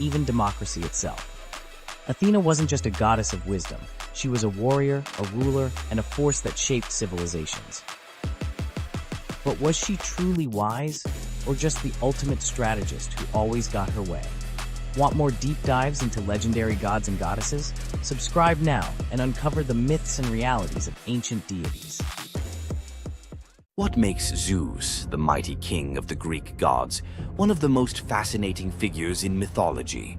even democracy itself. Athena wasn't just a goddess of wisdom. She was a warrior, a ruler, and a force that shaped civilizations. But was she truly wise, or just the ultimate strategist who always got her way? Want more deep dives into legendary gods and goddesses? Subscribe now and uncover the myths and realities of ancient deities. What makes Zeus, the mighty king of the Greek gods, one of the most fascinating figures in mythology?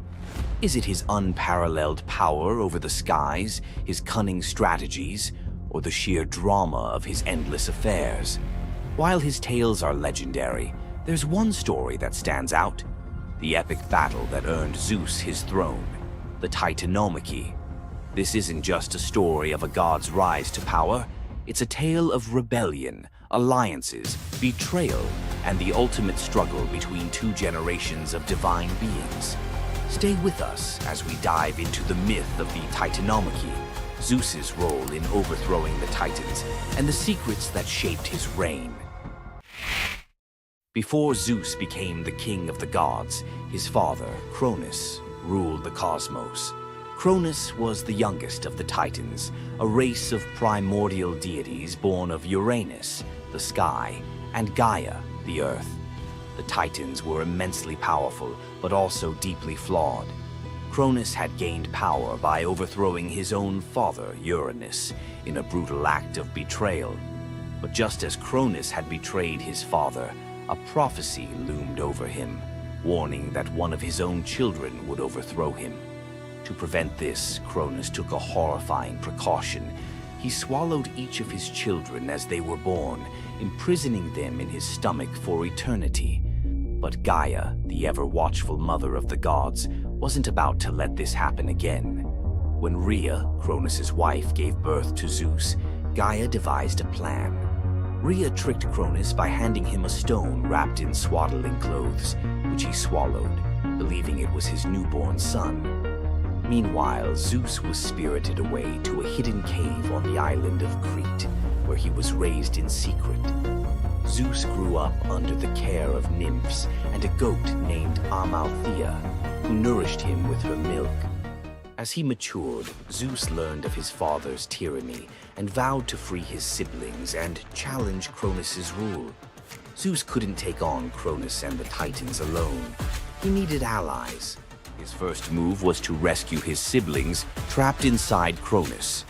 Is it his unparalleled power over the skies, his cunning strategies, or the sheer drama of his endless affairs? While his tales are legendary, there's one story that stands out: the epic battle that earned Zeus his throne, the Titanomachy. This isn't just a story of a god's rise to power, it's a tale of rebellion, alliances, betrayal, and the ultimate struggle between two generations of divine beings. Stay with us as we dive into the myth of the Titanomachy, Zeus's role in overthrowing the Titans, and the secrets that shaped his reign. Before Zeus became the king of the gods, his father, Cronus, ruled the cosmos. Cronus was the youngest of the Titans, a race of primordial deities born of Uranus, the sky, and Gaia, the earth. The Titans were immensely powerful, but also deeply flawed. Cronus had gained power by overthrowing his own father, Uranus, in a brutal act of betrayal. But just as Cronus had betrayed his father, a prophecy loomed over him, warning that one of his own children would overthrow him. To prevent this, Cronus took a horrifying precaution. He swallowed each of his children as they were born, imprisoning them in his stomach for eternity. But Gaia, the ever-watchful mother of the gods, wasn't about to let this happen again. When Rhea, Cronus's wife, gave birth to Zeus, Gaia devised a plan. Rhea tricked Cronus by handing him a stone wrapped in swaddling clothes, which he swallowed, believing it was his newborn son. Meanwhile, Zeus was spirited away to a hidden cave on the island of Crete, where he was raised in secret. Zeus grew up under the care of nymphs and a goat named Amalthea, who nourished him with her milk. As he matured, Zeus learned of his father's tyranny and vowed to free his siblings and challenge Cronus's rule. Zeus couldn't take on Cronus and the Titans alone. He needed allies. His first move was to rescue his siblings trapped inside Cronus.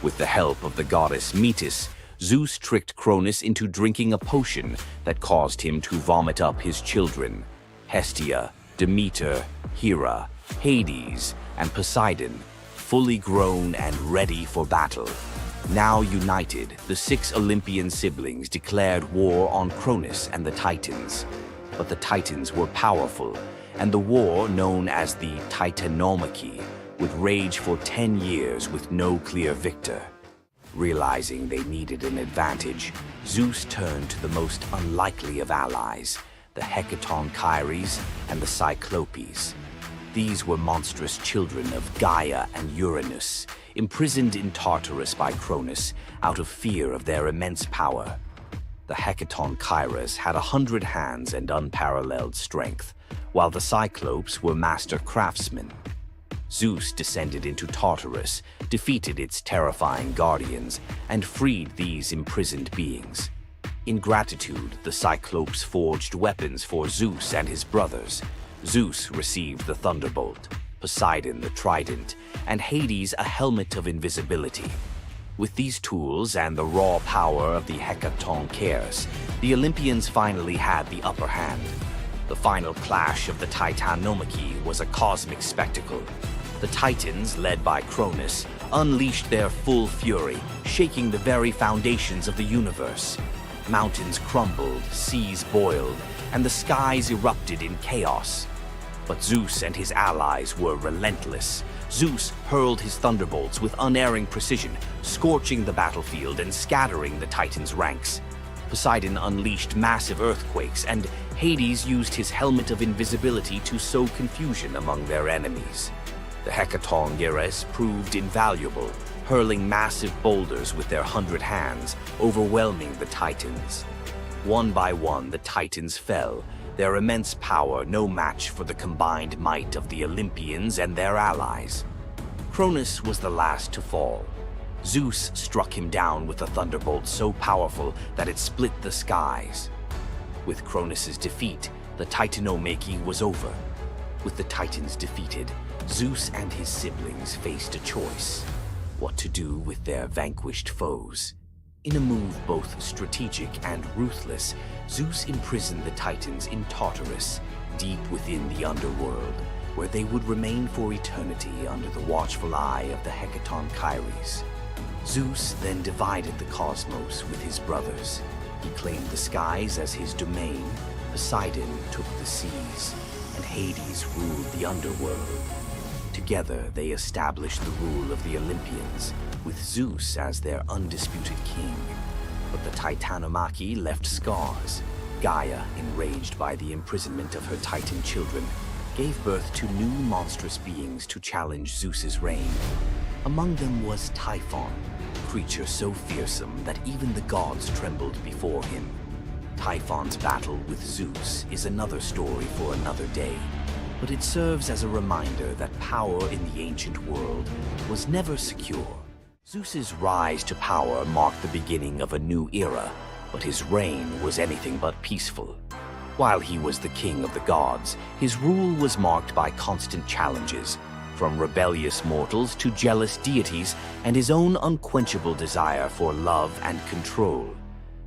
With the help of the goddess Metis, Zeus tricked Cronus into drinking a potion that caused him to vomit up his children: Hestia, Demeter, Hera, Hades, and Poseidon, fully grown and ready for battle. Now united, the 6 Olympian siblings declared war on Cronus and the Titans. But the Titans were powerful, and the war, known as the Titanomachy, would rage for 10 years with no clear victor. Realizing they needed an advantage, Zeus turned to the most unlikely of allies, the Hecatonchires and the Cyclopes. These were monstrous children of Gaia and Uranus, imprisoned in Tartarus by Cronus out of fear of their immense power. The Hecatonchires had 100 hands and unparalleled strength, while the Cyclopes were master craftsmen. Zeus descended into Tartarus, defeated its terrifying guardians, and freed these imprisoned beings. In gratitude, the Cyclopes forged weapons for Zeus and his brothers. Zeus received the thunderbolt, Poseidon the trident, and Hades a helmet of invisibility. With these tools and the raw power of the Hecatonchires, the Olympians finally had the upper hand. The final clash of the Titanomachy was a cosmic spectacle. The Titans, led by Cronus, unleashed their full fury, shaking the very foundations of the universe. Mountains crumbled, seas boiled, and the skies erupted in chaos. But Zeus and his allies were relentless. Zeus hurled his thunderbolts with unerring precision, scorching the battlefield and scattering the Titans' ranks. Poseidon unleashed massive earthquakes, and Hades used his helmet of invisibility to sow confusion among their enemies. The Hecatonchires proved invaluable, hurling massive boulders with their 100 hands, overwhelming the Titans. One by one, the Titans fell, their immense power no match for the combined might of the Olympians and their allies. Cronus was the last to fall. Zeus struck him down with a thunderbolt so powerful that it split the skies. With Cronus's defeat, the Titanomachy was over. With the Titans defeated, Zeus and his siblings faced a choice: what to do with their vanquished foes. In a move both strategic and ruthless, Zeus imprisoned the Titans in Tartarus, deep within the underworld, where they would remain for eternity under the watchful eye of the Hecaton Kyries. Zeus then divided the cosmos with his brothers. He claimed the skies as his domain, Poseidon took the seas, and Hades ruled the underworld. Together, they established the rule of the Olympians, with Zeus as their undisputed king. But the Titanomachy left scars. Gaia, enraged by the imprisonment of her Titan children, gave birth to new monstrous beings to challenge Zeus's reign. Among them was Typhon, a creature so fearsome that even the gods trembled before him. Typhon's battle with Zeus is another story for another day, but it serves as a reminder that power in the ancient world was never secure. Zeus's rise to power marked the beginning of a new era, but his reign was anything but peaceful. While he was the king of the gods, his rule was marked by constant challenges, from rebellious mortals to jealous deities and his own unquenchable desire for love and control.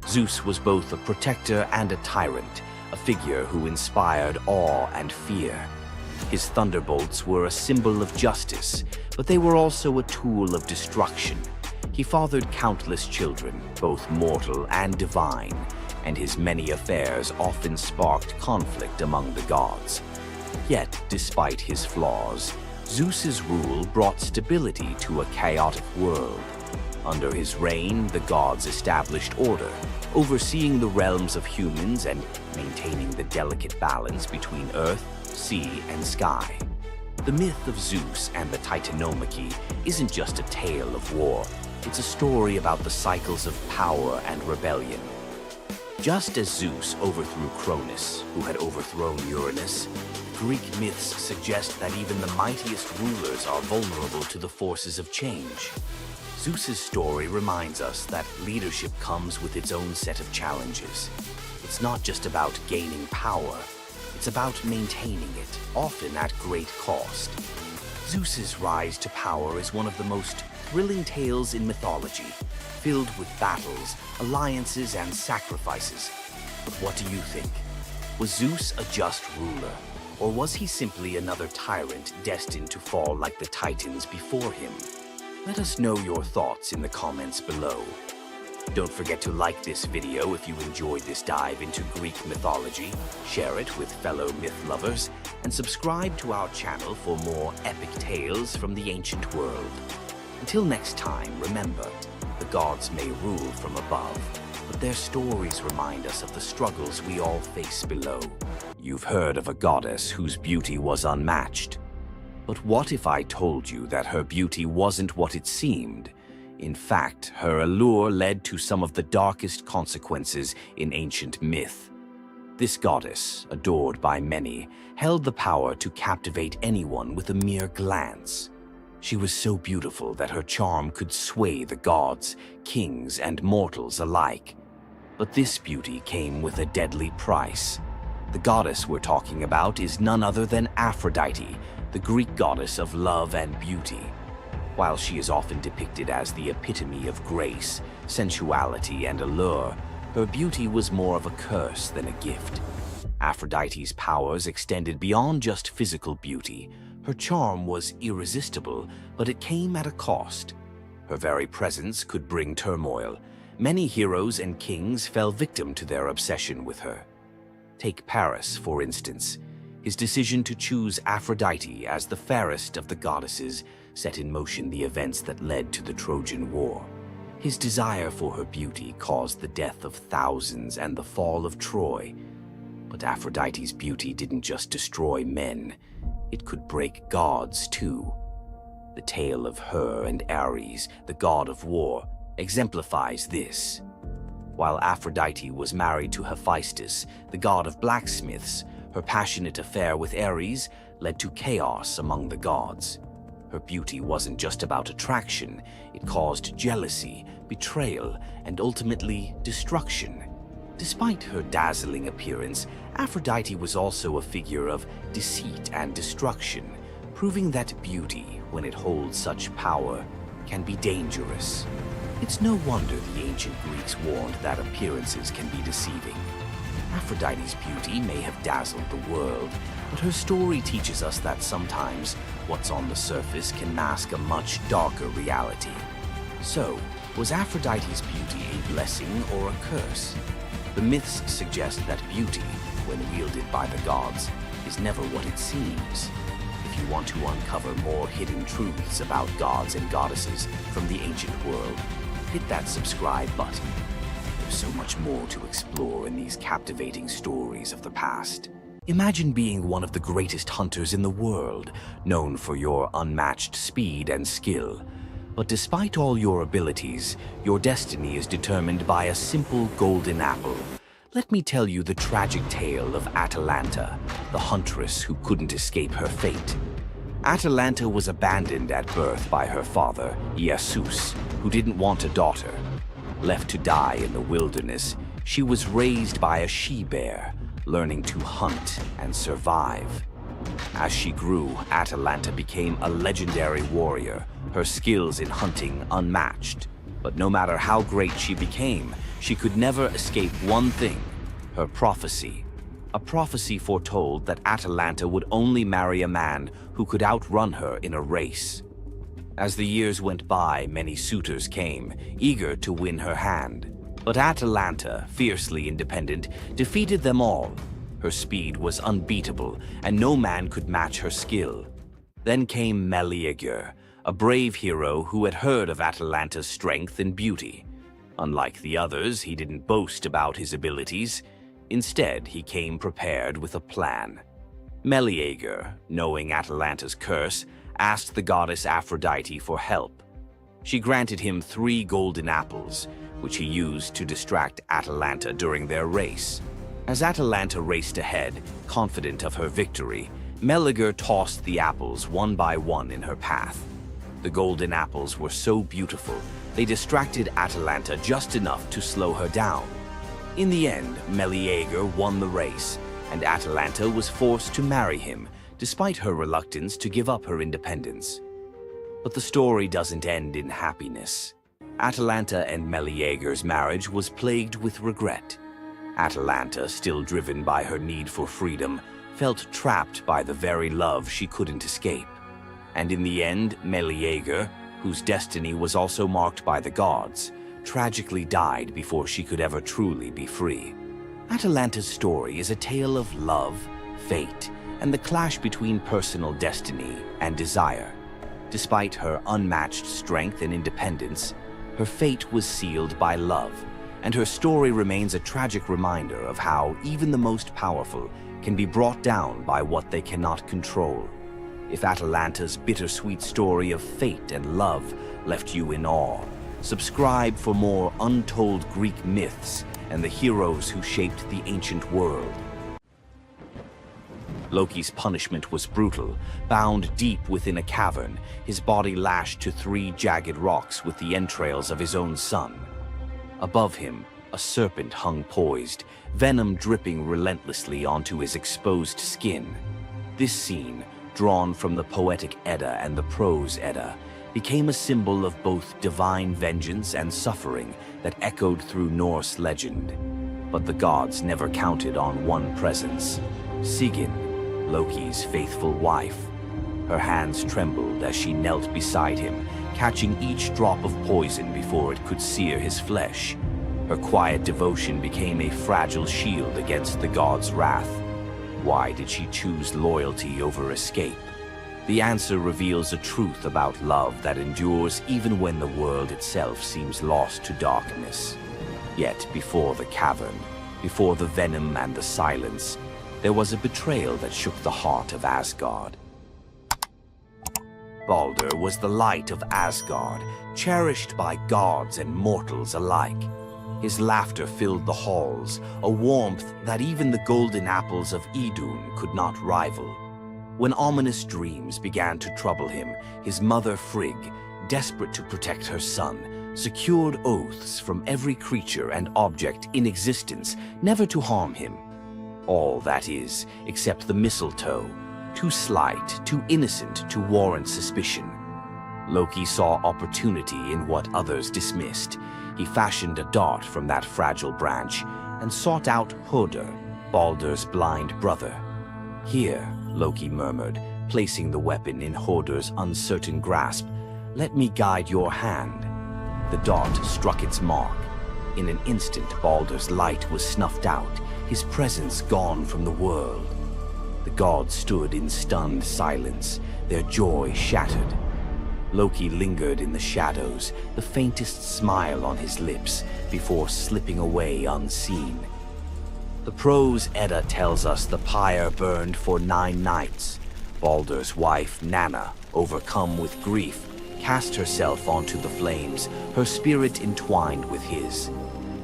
Zeus was both a protector and a tyrant, a figure who inspired awe and fear. His thunderbolts were a symbol of justice, but they were also a tool of destruction. He fathered countless children, both mortal and divine, and his many affairs often sparked conflict among the gods. Yet, despite his flaws, Zeus's rule brought stability to a chaotic world. Under his reign, the gods established order, overseeing the realms of humans and maintaining the delicate balance between earth, sea, and sky. The myth of Zeus and the Titanomachy isn't just a tale of war. It's a story about the cycles of power and rebellion. Just as Zeus overthrew Cronus, who had overthrown Uranus, Greek myths suggest that even the mightiest rulers are vulnerable to the forces of change. Zeus's story reminds us that leadership comes with its own set of challenges. It's not just about gaining power, it's about maintaining it, often at great cost. Zeus's rise to power is one of the most thrilling tales in mythology, filled with battles, alliances, and sacrifices. But what do you think? Was Zeus a just ruler, or was he simply another tyrant destined to fall like the Titans before him? Let us know your thoughts in the comments below. Don't forget to like this video if you enjoyed this dive into Greek mythology, share it with fellow myth lovers, and subscribe to our channel for more epic tales from the ancient world. Until next time, remember, the gods may rule from above, but their stories remind us of the struggles we all face below. You've heard of a goddess whose beauty was unmatched. But what if I told you that her beauty wasn't what it seemed? In fact, her allure led to some of the darkest consequences in ancient myth. This goddess, adored by many, held the power to captivate anyone with a mere glance. She was so beautiful that her charm could sway the gods, kings, and mortals alike. But this beauty came with a deadly price. The goddess we're talking about is none other than Aphrodite, the Greek goddess of love and beauty. While she is often depicted as the epitome of grace, sensuality, and allure, her beauty was more of a curse than a gift. Aphrodite's powers extended beyond just physical beauty. Her charm was irresistible, but it came at a cost. Her very presence could bring turmoil. Many heroes and kings fell victim to their obsession with her. Take Paris, for instance. His decision to choose Aphrodite as the fairest of the goddesses set in motion the events that led to the Trojan War. His desire for her beauty caused the death of thousands and the fall of Troy. But Aphrodite's beauty didn't just destroy men, it could break gods too. The tale of her and Ares, the god of war, exemplifies this. While Aphrodite was married to Hephaestus, the god of blacksmiths, her passionate affair with Ares led to chaos among the gods. Her beauty wasn't just about attraction, it caused jealousy, betrayal, and ultimately destruction. Despite her dazzling appearance, Aphrodite was also a figure of deceit and destruction, proving that beauty, when it holds such power, can be dangerous. It's no wonder the ancient Greeks warned that appearances can be deceiving. Aphrodite's beauty may have dazzled the world, but her story teaches us that sometimes what's on the surface can mask a much darker reality. So, was Aphrodite's beauty a blessing or a curse? The myths suggest that beauty, when wielded by the gods, is never what it seems. If you want to uncover more hidden truths about gods and goddesses from the ancient world, hit that subscribe button. There's so much more to explore in these captivating stories of the past. Imagine being one of the greatest hunters in the world, known for your unmatched speed and skill. But despite all your abilities, your destiny is determined by a simple golden apple. Let me tell you the tragic tale of Atalanta, the huntress who couldn't escape her fate. Atalanta was abandoned at birth by her father, Zeus, who didn't want a daughter. Left to die in the wilderness, she was raised by a she-bear, learning to hunt and survive. As she grew, Atalanta became a legendary warrior, her skills in hunting unmatched. But no matter how great she became, she could never escape one thing: her prophecy. A prophecy foretold that Atalanta would only marry a man who could outrun her in a race. As the years went by, many suitors came, eager to win her hand. But Atalanta, fiercely independent, defeated them all. Her speed was unbeatable, and no man could match her skill. Then came Meleager, a brave hero who had heard of Atalanta's strength and beauty. Unlike the others, he didn't boast about his abilities. Instead, he came prepared with a plan. Meleager, knowing Atalanta's curse, asked the goddess Aphrodite for help. She granted him 3 golden apples, which he used to distract Atalanta during their race. As Atalanta raced ahead, confident of her victory, Meleager tossed the apples one by one in her path. The golden apples were so beautiful, they distracted Atalanta just enough to slow her down. In the end, Meleager won the race, and Atalanta was forced to marry him, despite her reluctance to give up her independence. But the story doesn't end in happiness. Atalanta and Meleager's marriage was plagued with regret. Atalanta, still driven by her need for freedom, felt trapped by the very love she couldn't escape. And in the end, Meleager, whose destiny was also marked by the gods, tragically died before she could ever truly be free. Atalanta's story is a tale of love, fate, and the clash between personal destiny and desire. Despite her unmatched strength and independence, her fate was sealed by love, and her story remains a tragic reminder of how even the most powerful can be brought down by what they cannot control. If Atalanta's bittersweet story of fate and love left you in awe, subscribe for more untold Greek myths and the heroes who shaped the ancient world. Loki's punishment was brutal. Bound deep within a cavern, his body lashed to 3 jagged rocks with the entrails of his own son. Above him, a serpent hung poised, venom dripping relentlessly onto his exposed skin. This scene, drawn from the poetic Edda and the prose Edda, became a symbol of both divine vengeance and suffering that echoed through Norse legend. But the gods never counted on one presence: Sigyn, Loki's faithful wife. Her hands trembled as she knelt beside him, catching each drop of poison before it could sear his flesh. Her quiet devotion became a fragile shield against the god's wrath. Why did she choose loyalty over escape? The answer reveals a truth about love that endures even when the world itself seems lost to darkness. Yet before the cavern, before the venom and the silence, there was a betrayal that shook the heart of Asgard. Baldur was the light of Asgard, cherished by gods and mortals alike. His laughter filled the halls, a warmth that even the golden apples of Idun could not rival. When ominous dreams began to trouble him, his mother Frigg, desperate to protect her son, secured oaths from every creature and object in existence never to harm him. All, that is, except the mistletoe, too slight, too innocent to warrant suspicion. Loki saw opportunity in what others dismissed. He fashioned a dart from that fragile branch and sought out Hoder, Baldur's blind brother. "Here," Loki murmured, placing the weapon in Hoder's uncertain grasp, "let me guide your hand." The dart struck its mark. In an instant, Baldur's light was snuffed out, his presence gone from the world. The gods stood in stunned silence, their joy shattered. Loki lingered in the shadows, the faintest smile on his lips, before slipping away unseen. The prose Edda tells us the pyre burned for 9 nights. Baldur's wife, Nanna, overcome with grief, cast herself onto the flames, her spirit entwined with his.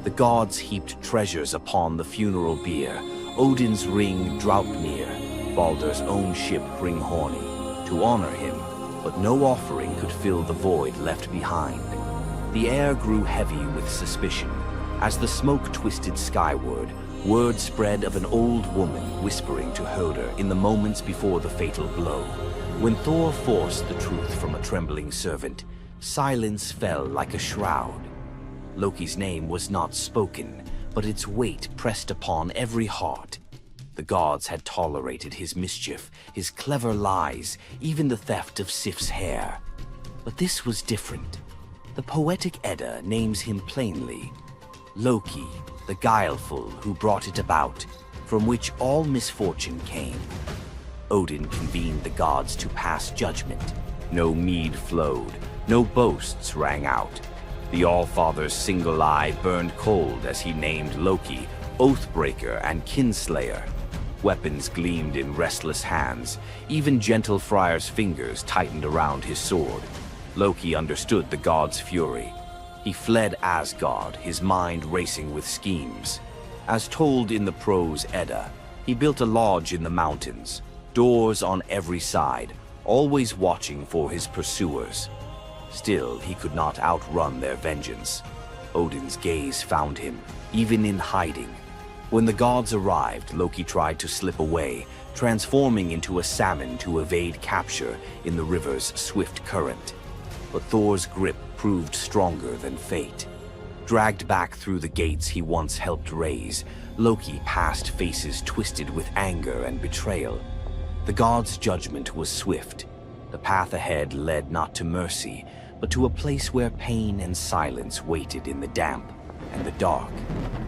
The gods heaped treasures upon the funeral bier, Odin's ring Draupnir, Baldur's own ship Hringhorni, to honor him, but no offering could fill the void left behind. The air grew heavy with suspicion. As the smoke twisted skyward, word spread of an old woman whispering to Hoder in the moments before the fatal blow. When Thor forced the truth from a trembling servant, silence fell like a shroud. Loki's name was not spoken, but its weight pressed upon every heart. The gods had tolerated his mischief, his clever lies, even the theft of Sif's hair. But this was different. The poetic Edda names him plainly: Loki, the guileful who brought it about, from which all misfortune came. Odin convened the gods to pass judgment. No mead flowed, no boasts rang out. The All-Father's single eye burned cold as he named Loki Oathbreaker and Kinslayer. Weapons gleamed in restless hands. Even gentle Friar's fingers tightened around his sword. Loki understood the god's fury. He fled Asgard, his mind racing with schemes. As told in the prose Edda, he built a lodge in the mountains, doors on every side, always watching for his pursuers. Still, he could not outrun their vengeance. Odin's gaze found him, even in hiding. When the gods arrived, Loki tried to slip away, transforming into a salmon to evade capture in the river's swift current. But Thor's grip proved stronger than fate. Dragged back through the gates he once helped raise, Loki passed faces twisted with anger and betrayal. The gods' judgment was swift. The path ahead led not to mercy, but to a place where pain and silence waited in the damp and the dark.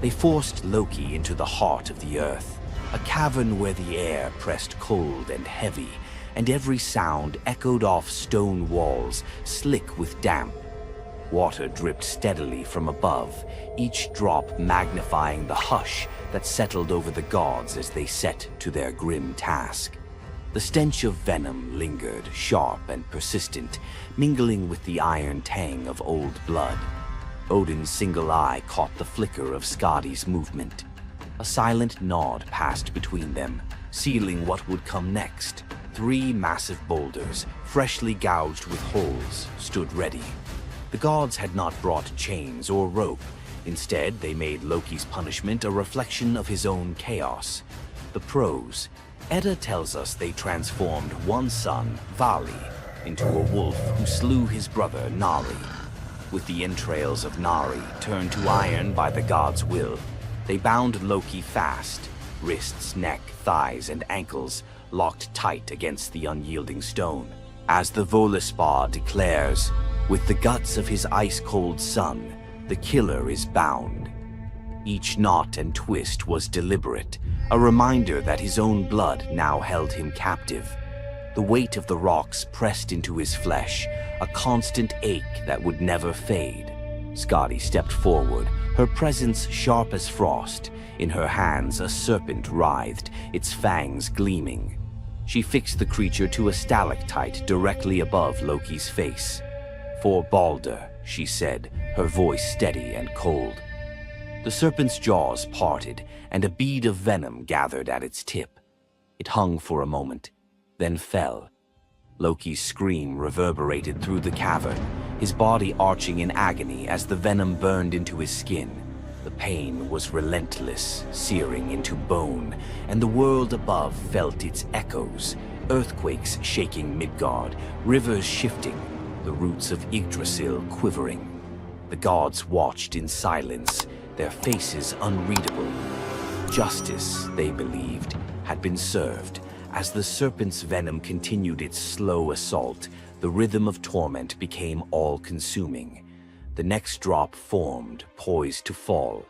They forced Loki into the heart of the earth, a cavern where the air pressed cold and heavy, and every sound echoed off stone walls, slick with damp. Water dripped steadily from above, each drop magnifying the hush that settled over the gods as they set to their grim task. The stench of venom lingered, sharp and persistent, mingling with the iron tang of old blood. Odin's single eye caught the flicker of Skadi's movement. A silent nod passed between them, sealing what would come next. 3 massive boulders, freshly gouged with holes, stood ready. The gods had not brought chains or rope. Instead, they made Loki's punishment a reflection of his own chaos. The prose: Edda tells us they transformed one son, Vali, into a wolf who slew his brother, Nari. With the entrails of Nari turned to iron by the god's will, they bound Loki fast, wrists, neck, thighs, and ankles locked tight against the unyielding stone. As the Völuspá declares, with the guts of his ice-cold son, the killer is bound. Each knot and twist was deliberate, a reminder that his own blood now held him captive. The weight of the rocks pressed into his flesh, a constant ache that would never fade. Skadi stepped forward, her presence sharp as frost. In her hands, a serpent writhed, its fangs gleaming. She fixed the creature to a stalactite directly above Loki's face. "For Baldur," she said, her voice steady and cold. The serpent's jaws parted, and a bead of venom gathered at its tip. It hung for a moment, then fell. Loki's scream reverberated through the cavern, his body arching in agony as the venom burned into his skin. The pain was relentless, searing into bone, and the world above felt its echoes, earthquakes shaking Midgard, rivers shifting, the roots of Yggdrasil quivering. The gods watched in silence, their faces unreadable. Justice, they believed, had been served. As the serpent's venom continued its slow assault, the rhythm of torment became all-consuming. The next drop formed, poised to fall.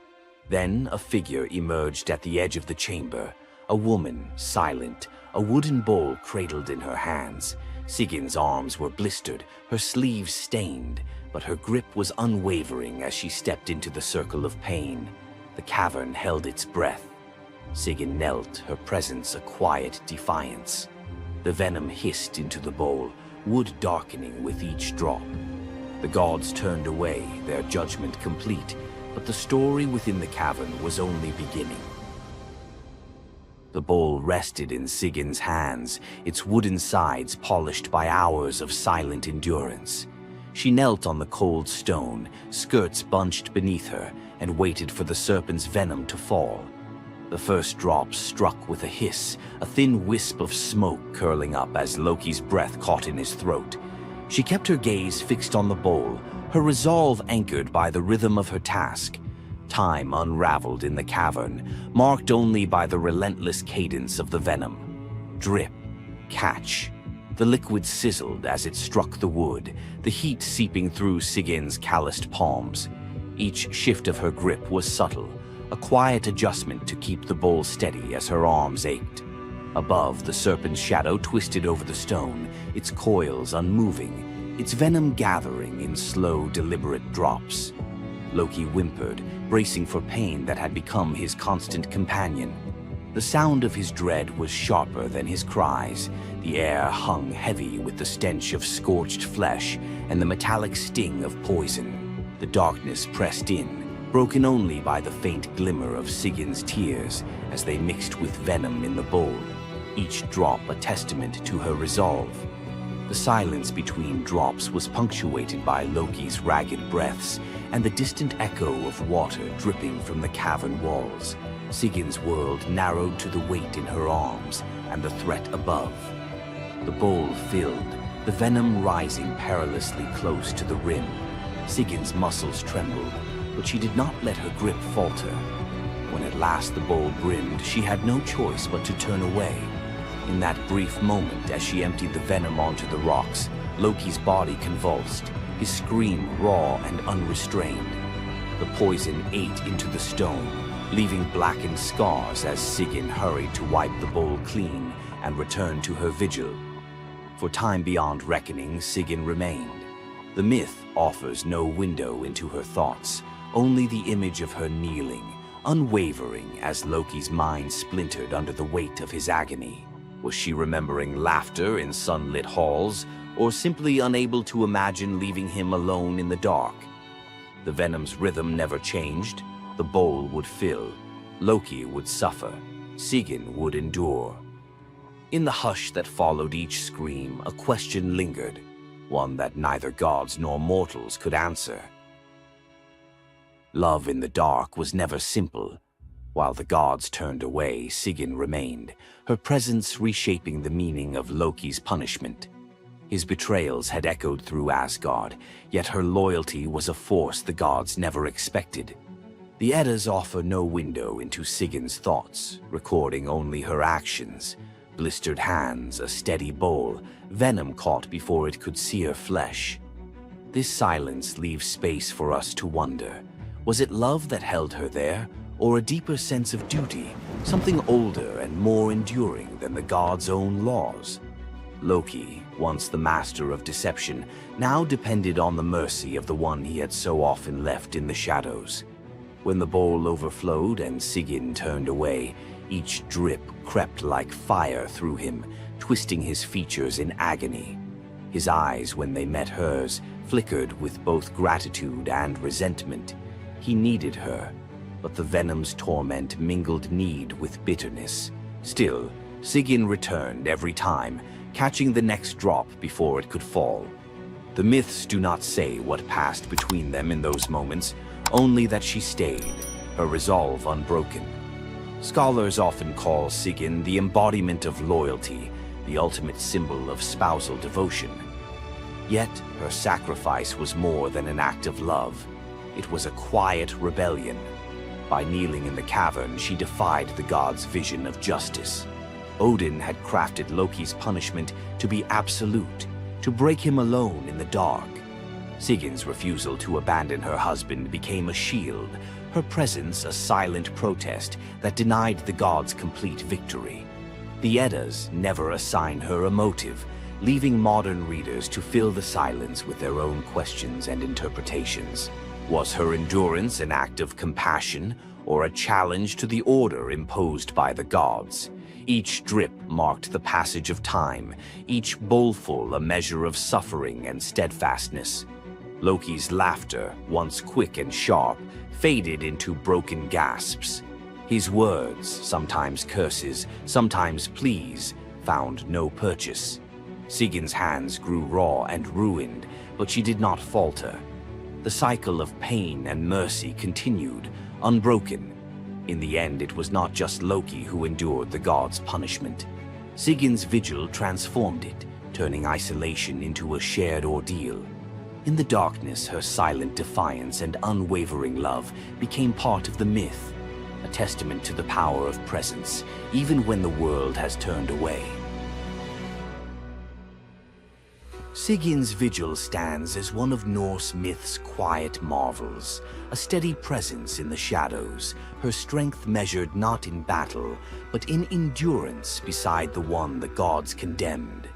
Then a figure emerged at the edge of the chamber, a woman, silent, a wooden bowl cradled in her hands. Sigin's arms were blistered, her sleeves stained, but her grip was unwavering as she stepped into the circle of pain. The cavern held its breath. Sigyn knelt, her presence a quiet defiance. The venom hissed into the bowl, wood darkening with each drop. The gods turned away, their judgment complete, but the story within the cavern was only beginning. The bowl rested in Sigyn's hands, its wooden sides polished by hours of silent endurance. She knelt on the cold stone, skirts bunched beneath her, and waited for the serpent's venom to fall. The first drop struck with a hiss, a thin wisp of smoke curling up as Loki's breath caught in his throat. She kept her gaze fixed on the bowl, her resolve anchored by the rhythm of her task. Time unraveled in the cavern, marked only by the relentless cadence of the venom. Drip, catch. The liquid sizzled as it struck the wood, the heat seeping through Sigyn's calloused palms. Each shift of her grip was subtle, a quiet adjustment to keep the bowl steady as her arms ached. Above, the serpent's shadow twisted over the stone, its coils unmoving, its venom gathering in slow, deliberate drops. Loki whimpered, bracing for pain that had become his constant companion. The sound of his dread was sharper than his cries. The air hung heavy with the stench of scorched flesh and the metallic sting of poison. The darkness pressed in, broken only by the faint glimmer of Sigyn's tears as they mixed with venom in the bowl, each drop a testament to her resolve. The silence between drops was punctuated by Loki's ragged breaths and the distant echo of water dripping from the cavern walls. Sigyn's world narrowed to the weight in her arms and the threat above. The bowl filled, the venom rising perilously close to the rim. Sigyn's muscles trembled, but she did not let her grip falter. When at last the bowl brimmed, she had no choice but to turn away. In that brief moment, as she emptied the venom onto the rocks, Loki's body convulsed, his scream raw and unrestrained. The poison ate into the stone, leaving blackened scars as Sigyn hurried to wipe the bowl clean and return to her vigil. For time beyond reckoning, Sigyn remained. The myth offers no window into her thoughts, only the image of her kneeling, unwavering as Loki's mind splintered under the weight of his agony. Was she remembering laughter in sunlit halls, or simply unable to imagine leaving him alone in the dark? The venom's rhythm never changed. The bowl would fill. Loki would suffer. Sigyn would endure. In the hush that followed each scream, a question lingered, one that neither gods nor mortals could answer. Love in the dark was never simple. While the gods turned away, Sigyn remained, her presence reshaping the meaning of Loki's punishment. His betrayals had echoed through Asgard, yet her loyalty was a force the gods never expected. The Eddas offer no window into Sigyn's thoughts, recording only her actions. Blistered hands, a steady bowl, venom caught before it could sear flesh. This silence leaves space for us to wonder. Was it love that held her there, or a deeper sense of duty, something older and more enduring than the gods' own laws? Loki, once the master of deception, now depended on the mercy of the one he had so often left in the shadows. When the bowl overflowed and Sigyn turned away, each drip crept like fire through him, twisting his features in agony. His eyes, when they met hers, flickered with both gratitude and resentment. He needed her, but the venom's torment mingled need with bitterness. Still, Sigyn returned every time, catching the next drop before it could fall. The myths do not say what passed between them in those moments, only that she stayed, her resolve unbroken. Scholars often call Sigyn the embodiment of loyalty, the ultimate symbol of spousal devotion. Yet, her sacrifice was more than an act of love. It was a quiet rebellion. By kneeling in the cavern, she defied the gods' vision of justice. Odin had crafted Loki's punishment to be absolute, to break him alone in the dark. Sigyn's refusal to abandon her husband became a shield, her presence a silent protest that denied the gods complete victory. The Eddas never assign her a motive, leaving modern readers to fill the silence with their own questions and interpretations. Was her endurance an act of compassion or a challenge to the order imposed by the gods? Each drip marked the passage of time, each bowlful a measure of suffering and steadfastness. Loki's laughter, once quick and sharp, faded into broken gasps. His words, sometimes curses, sometimes pleas, found no purchase. Sigyn's hands grew raw and ruined, but she did not falter. The cycle of pain and mercy continued, unbroken. In the end, it was not just Loki who endured the gods' punishment. Sigyn's vigil transformed it, turning isolation into a shared ordeal. In the darkness, her silent defiance and unwavering love became part of the myth, a testament to the power of presence, even when the world has turned away. Sigyn's vigil stands as one of Norse myth's quiet marvels, a steady presence in the shadows, her strength measured not in battle, but in endurance beside the one the gods condemned.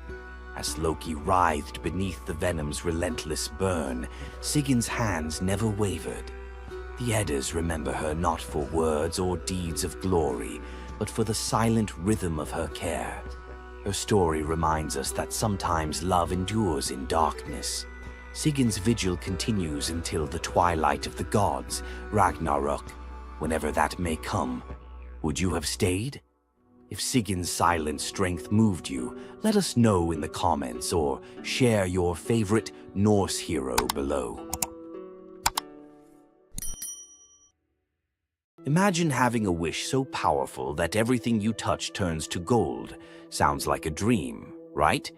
As Loki writhed beneath the venom's relentless burn, Sigyn's hands never wavered. The Eddas remember her not for words or deeds of glory, but for the silent rhythm of her care. Her story reminds us that sometimes love endures in darkness. Sigyn's vigil continues until the twilight of the gods, Ragnarok, whenever that may come. Would you have stayed? If Sigyn's silent strength moved you, let us know in the comments or share your favorite Norse hero below. Imagine having a wish so powerful that everything you touch turns to gold. Sounds like a dream, right?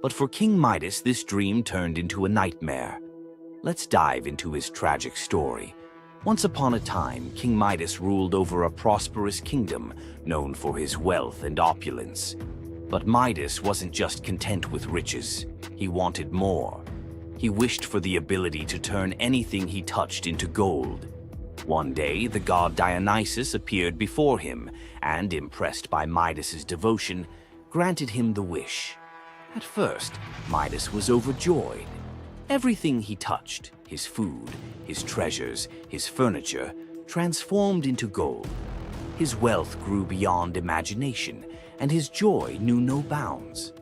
But for King Midas, this dream turned into a nightmare. Let's dive into his tragic story. Once upon a time, King Midas ruled over a prosperous kingdom known for his wealth and opulence. But Midas wasn't just content with riches. He wanted more. He wished for the ability to turn anything he touched into gold. One day, the god Dionysus appeared before him and, impressed by Midas's devotion, granted him the wish. At first, Midas was overjoyed. Everything he touched, his food, his treasures, his furniture, transformed into gold. His wealth grew beyond imagination, and his joy knew no bounds.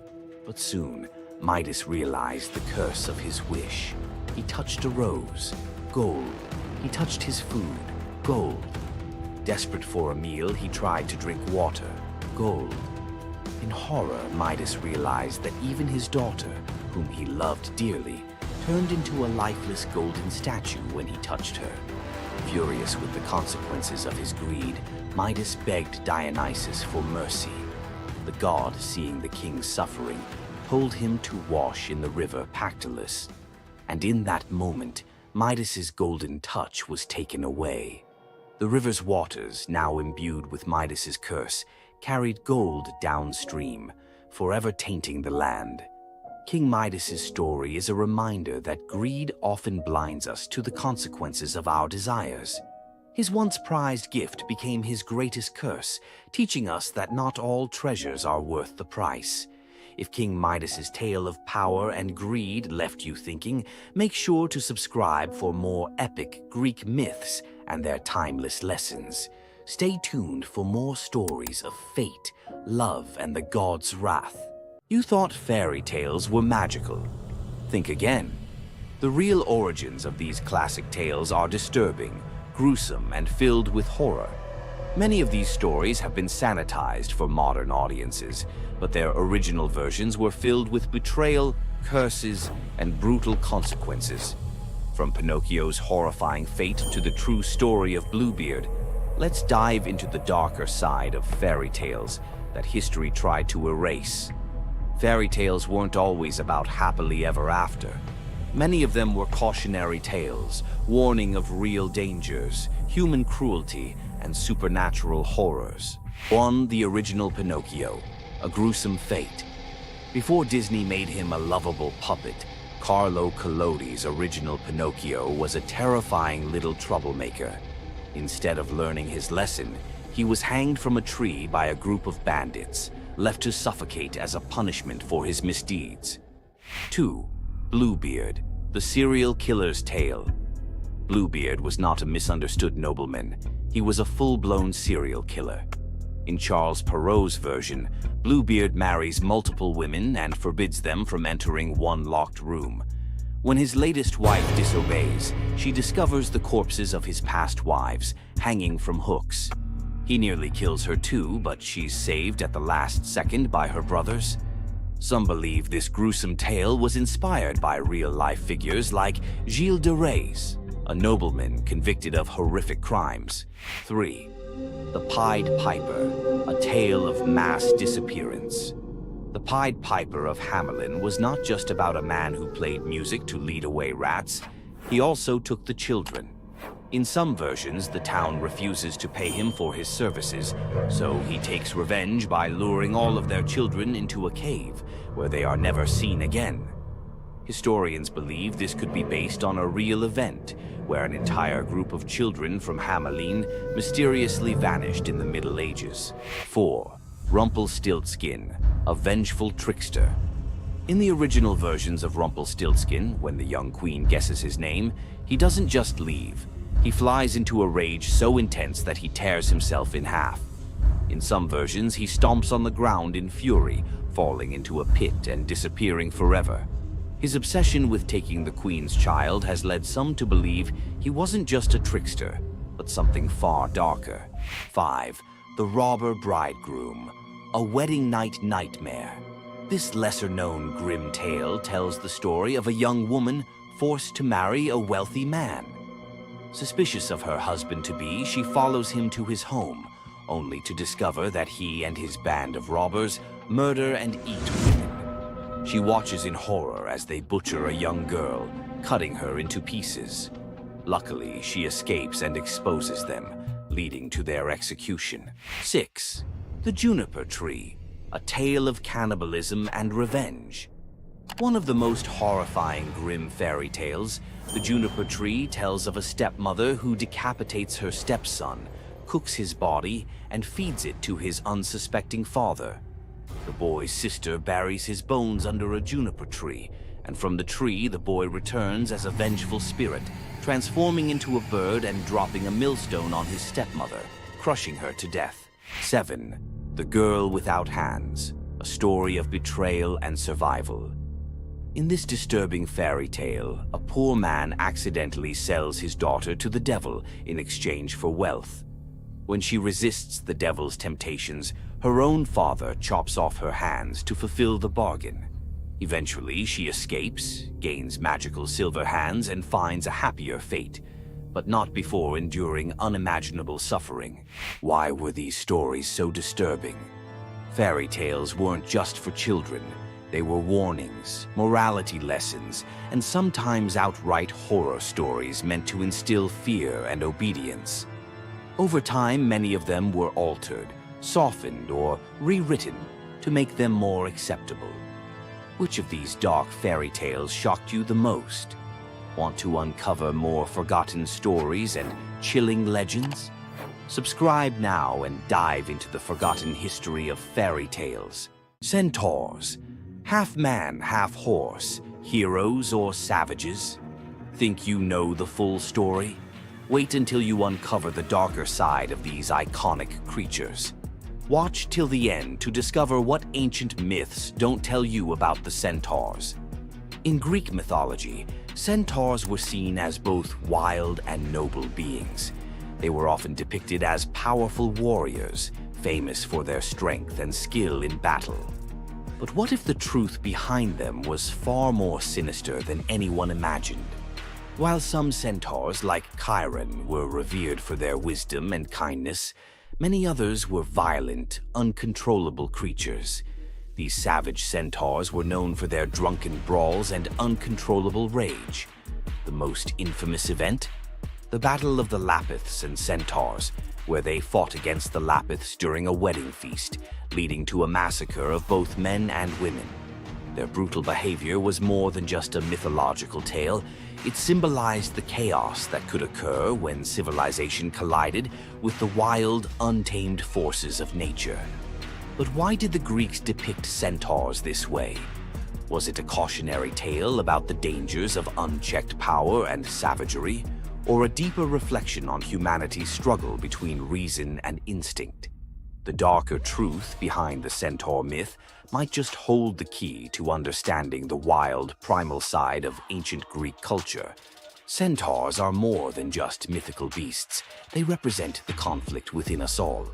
But soon, Midas realized the curse of his wish. He touched a rose, gold. He touched his food, gold. Desperate for a meal, he tried to drink water, gold. In horror, Midas realized that even his daughter, whom he loved dearly, turned into a lifeless golden statue when he touched her. Furious with the consequences of his greed, Midas begged Dionysus for mercy. The god, seeing the king's suffering, told him to wash in the river Pactolus. And in that moment, Midas's golden touch was taken away. The river's waters, now imbued with Midas's curse, carried gold downstream, forever tainting the land. King Midas's story is a reminder that greed often blinds us to the consequences of our desires. His once prized gift became his greatest curse, teaching us that not all treasures are worth the price. If King Midas's tale of power and greed left you thinking, make sure to subscribe for more epic Greek myths and their timeless lessons. Stay tuned for more stories of fate, love, and the gods' wrath. You thought fairy tales were magical. Think again. The real origins of these classic tales are disturbing, gruesome and filled with horror. Many of these stories have been sanitized for modern audiences, but their original versions were filled with betrayal, curses, and brutal consequences. From Pinocchio's horrifying fate to the true story of Bluebeard, let's dive into the darker side of fairy tales that history tried to erase. Fairy tales weren't always about happily ever after. Many of them were cautionary tales, warning of real dangers, human cruelty, and supernatural horrors. 1. The original Pinocchio, a gruesome fate. Before Disney made him a lovable puppet, Carlo Collodi's original Pinocchio was a terrifying little troublemaker. Instead of learning his lesson, he was hanged from a tree by a group of bandits, left to suffocate as a punishment for his misdeeds. 2. Bluebeard, the serial killer's tale. Bluebeard was not a misunderstood nobleman. He was a full-blown serial killer. In Charles Perrault's version, Bluebeard marries multiple women and forbids them from entering one locked room. When his latest wife disobeys, she discovers the corpses of his past wives hanging from hooks. He nearly kills her too, but she's saved at the last second by her brothers. Some believe this gruesome tale was inspired by real-life figures like Gilles de Rais, a nobleman convicted of horrific crimes. 3. The Pied Piper, a tale of mass disappearance. The Pied Piper of Hamelin was not just about a man who played music to lead away rats. He also took the children. In some versions, the town refuses to pay him for his services, so he takes revenge by luring all of their children into a cave, where they are never seen again. Historians believe this could be based on a real event, where an entire group of children from Hamelin mysteriously vanished in the Middle Ages. 4. Rumpelstiltskin, a vengeful trickster. In the original versions of Rumpelstiltskin, when the young queen guesses his name, he doesn't just leave. He flies into a rage so intense that he tears himself in half. In some versions, he stomps on the ground in fury, falling into a pit and disappearing forever. His obsession with taking the queen's child has led some to believe he wasn't just a trickster, but something far darker. 5. The Robber Bridegroom, a wedding night nightmare. This lesser-known grim tale tells the story of a young woman forced to marry a wealthy man. Suspicious of her husband-to-be, she follows him to his home, only to discover that he and his band of robbers murder and eat women. She watches in horror as they butcher a young girl, cutting her into pieces. Luckily, she escapes and exposes them, leading to their execution. 6. The Juniper Tree, a tale of cannibalism and revenge. One of the most horrifying grim fairy tales, The Juniper Tree tells of a stepmother who decapitates her stepson, cooks his body, and feeds it to his unsuspecting father. The boy's sister buries his bones under a juniper tree, and from the tree the boy returns as a vengeful spirit, transforming into a bird and dropping a millstone on his stepmother, crushing her to death. 7. The Girl Without Hands, a story of betrayal and survival. In this disturbing fairy tale, a poor man accidentally sells his daughter to the devil in exchange for wealth. When she resists the devil's temptations, her own father chops off her hands to fulfill the bargain. Eventually, she escapes, gains magical silver hands, and finds a happier fate, but not before enduring unimaginable suffering. Why were these stories so disturbing? Fairy tales weren't just for children. They were warnings, morality lessons, and sometimes outright horror stories meant to instill fear and obedience. Over time, many of them were altered, softened, or rewritten to make them more acceptable. Which of these dark fairy tales shocked you the most? Want to uncover more forgotten stories and chilling legends? Subscribe now and dive into the forgotten history of fairy tales. Centaurs, half man, half horse, heroes or savages? Think you know the full story? Wait until you uncover the darker side of these iconic creatures. Watch till the end to discover what ancient myths don't tell you about the Centaurs. In Greek mythology, Centaurs were seen as both wild and noble beings. They were often depicted as powerful warriors, famous for their strength and skill in battle. But what if the truth behind them was far more sinister than anyone imagined? While some centaurs, like Chiron, were revered for their wisdom and kindness, many others were violent, uncontrollable creatures. These savage centaurs were known for their drunken brawls and uncontrollable rage. The most infamous event? The Battle of the Lapiths and Centaurs, where they fought against the Lapiths during a wedding feast, leading to a massacre of both men and women. Their brutal behavior was more than just a mythological tale. It symbolized the chaos that could occur when civilization collided with the wild, untamed forces of nature. But why did the Greeks depict centaurs this way? Was it a cautionary tale about the dangers of unchecked power and savagery, or a deeper reflection on humanity's struggle between reason and instinct? The darker truth behind the centaur myth might just hold the key to understanding the wild, primal side of ancient Greek culture. Centaurs are more than just mythical beasts. They represent the conflict within us all.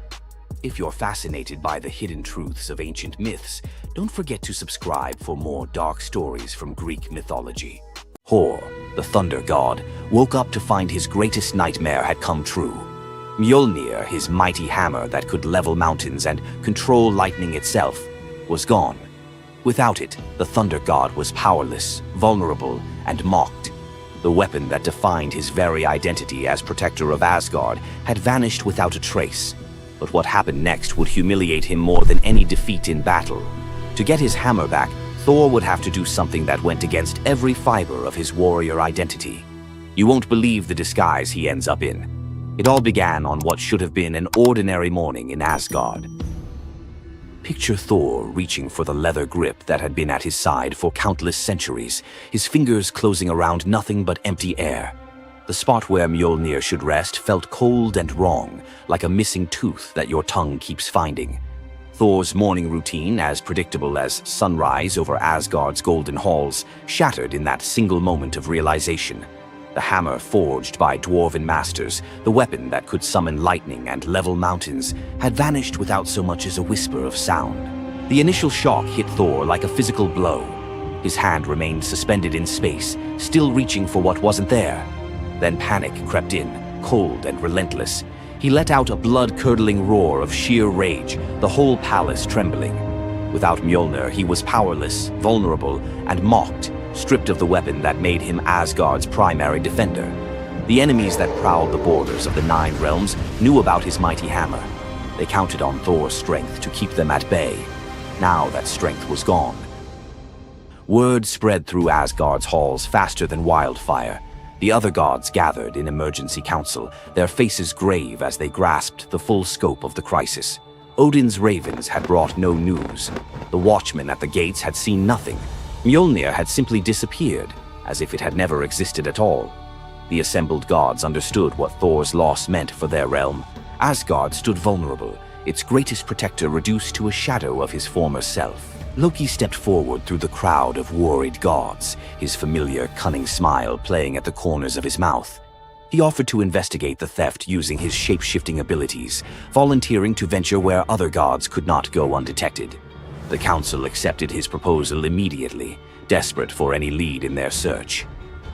If you're fascinated by the hidden truths of ancient myths, don't forget to subscribe for more dark stories from Greek mythology. Hor, the thunder god, woke up to find his greatest nightmare had come true. Mjolnir, his mighty hammer that could level mountains and control lightning itself, was gone. Without it, the thunder god was powerless, vulnerable, and mocked. The weapon that defined his very identity as protector of Asgard had vanished without a trace. But what happened next would humiliate him more than any defeat in battle. To get his hammer back, Thor would have to do something that went against every fiber of his warrior identity. You won't believe the disguise he ends up in. It all began on what should have been an ordinary morning in Asgard. Picture Thor reaching for the leather grip that had been at his side for countless centuries, his fingers closing around nothing but empty air. The spot where Mjolnir should rest felt cold and wrong, like a missing tooth that your tongue keeps finding. Thor's morning routine, as predictable as sunrise over Asgard's golden halls, shattered in that single moment of realization. The hammer forged by dwarven masters, the weapon that could summon lightning and level mountains, had vanished without so much as a whisper of sound. The initial shock hit Thor like a physical blow. His hand remained suspended in space, still reaching for what wasn't there. Then panic crept in, cold and relentless. He let out a blood-curdling roar of sheer rage, the whole palace trembling. Without Mjolnir, he was powerless, vulnerable, and mocked, stripped of the weapon that made him Asgard's primary defender. The enemies that prowled the borders of the Nine Realms knew about his mighty hammer. They counted on Thor's strength to keep them at bay. Now that strength was gone. Word spread through Asgard's halls faster than wildfire. The other gods gathered in emergency council, their faces grave as they grasped the full scope of the crisis. Odin's ravens had brought no news. The watchmen at the gates had seen nothing. Mjolnir had simply disappeared, as if it had never existed at all. The assembled gods understood what Thor's loss meant for their realm. Asgard stood vulnerable, its greatest protector reduced to a shadow of his former self. Loki stepped forward through the crowd of worried gods, his familiar, cunning smile playing at the corners of his mouth. He offered to investigate the theft using his shape-shifting abilities, volunteering to venture where other gods could not go undetected. The council accepted his proposal immediately, desperate for any lead in their search.